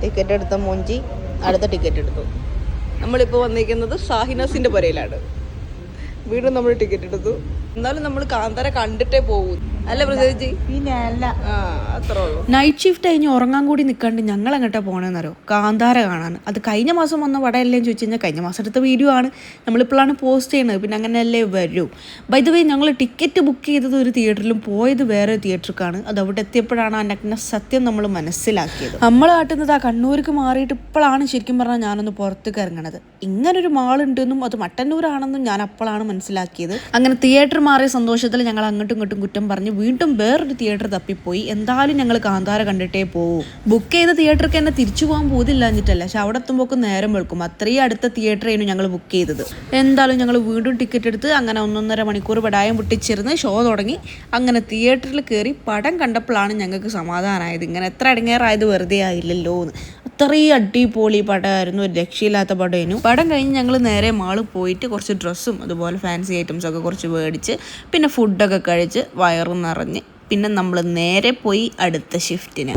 Ticket എടുത്ത മോഞ്ചി അടുത്ത ticket എടുത്തു. നമ്മളിപ്പോൾ വന്നിരിക്കുന്നത് ഷാഹിനാസിൻ്റെ പുരയിലാണ്. വീണ്ടും നമ്മൾ ടിക്കറ്റ് എടുത്തു. എന്നാലും നമ്മൾ കാന്താര കണ്ടിട്ടേ പോകും അല്ല പ്രത്യേകിച്ച്. പിന്നെ അല്ല അത്രേ ഉള്ളൂ. നൈറ്റ് ഷിഫ്റ്റ് കഴിഞ്ഞ് ഉറങ്ങാൻ കൂടി നിൽക്കാണ്ട് ഞങ്ങൾ എങ്ങോട്ടാ പോകണമെന്നറിയോ? കാന്താര കാണാൻ. അത് കഴിഞ്ഞ മാസം വന്ന വടയല്ലേ ചോദിച്ചു കഴിഞ്ഞാൽ കഴിഞ്ഞ മാസം എടുത്ത വീഡിയോ ആണ്. നമ്മളിപ്പോഴാണ് പോസ്റ്റ് ചെയ്യുന്നത്. പിന്നെ അങ്ങനെയല്ലേ വരൂ. ബൈ ദ വേ ഞങ്ങൾ ടിക്കറ്റ് ബുക്ക് ചെയ്തത് ഒരു തിയേറ്ററിലും പോയത് വേറെ തിയേറ്ററിലേക്കാണ്. അത് അവിടെ എത്തിയപ്പോഴാണ് അതിൻ്റെ സത്യം നമ്മൾ മനസ്സിലാക്കിയത്. നമ്മൾ കാട്ടുന്നത് ആ കണ്ണൂർക്ക് മാറിയിട്ട് ഇപ്പോഴാണ് ശരിക്കും പറഞ്ഞാൽ ഞാനൊന്ന് പുറത്തേക്ക് ഇറങ്ങണത്. ഇങ്ങനൊരു മാളുണ്ടെന്നും അത് മട്ടന്നൂരാണെന്നും ഞാൻ അപ്പോഴാണ് മനസ്സിലാക്കിയത്. അങ്ങനെ തിയേറ്റർ മാറിയ സന്തോഷത്തിൽ ഞങ്ങൾ അങ്ങോട്ടും ഇങ്ങോട്ടും കുറ്റം പറഞ്ഞ് വീണ്ടും വേറൊരു തിയേറ്റർ തപ്പിപ്പോയി. എന്തായാലും ഞങ്ങൾ കാന്താര കണ്ടിട്ടേ പോവും. ബുക്ക് ചെയ്ത തിയേറ്റർക്ക് തന്നെ തിരിച്ചു പോകാൻ പോതില്ലാഞ്ഞിട്ടല്ല, പക്ഷെ അവിടെ എത്തുമ്പോൾ നേരം വെളുക്കും. അത്രയും അടുത്ത തിയേറ്ററായിരുന്നു ഞങ്ങൾ ബുക്ക് ചെയ്തത്. എന്തായാലും ഞങ്ങൾ വീണ്ടും ടിക്കറ്റ് എടുത്ത് അങ്ങനെ 1.5 മണിക്കൂർ പടായം പൊട്ടിച്ചിരുന്ന് ഷോ തുടങ്ങി. അങ്ങനെ തിയേറ്ററിൽ കയറി പടം കണ്ടപ്പോഴാണ് ഞങ്ങൾക്ക് സമാധാനമായത്. ഇങ്ങനെ എത്ര അടങ്ങേറായത് വെറുതെ ആയില്ലല്ലോ എന്ന്. അത്രയും അടിപൊളി പടമായിരുന്നു. ഒരു രക്ഷയില്ലാത്ത പടമായിരുന്നു. പടം കഴിഞ്ഞ് ഞങ്ങൾ നേരെ മാളിൽ പോയിട്ട് കുറച്ച് ഡ്രസ്സും അതുപോലെ ഫാൻസി ഐറ്റംസൊക്കെ കുറച്ച് മേടിച്ച് പിന്നെ ഫുഡൊക്കെ കഴിച്ച് വയറ് നിറഞ്ഞ് പിന്നെ നമ്മൾ നേരെ പോയി അടുത്ത ഷിഫ്റ്റിന്.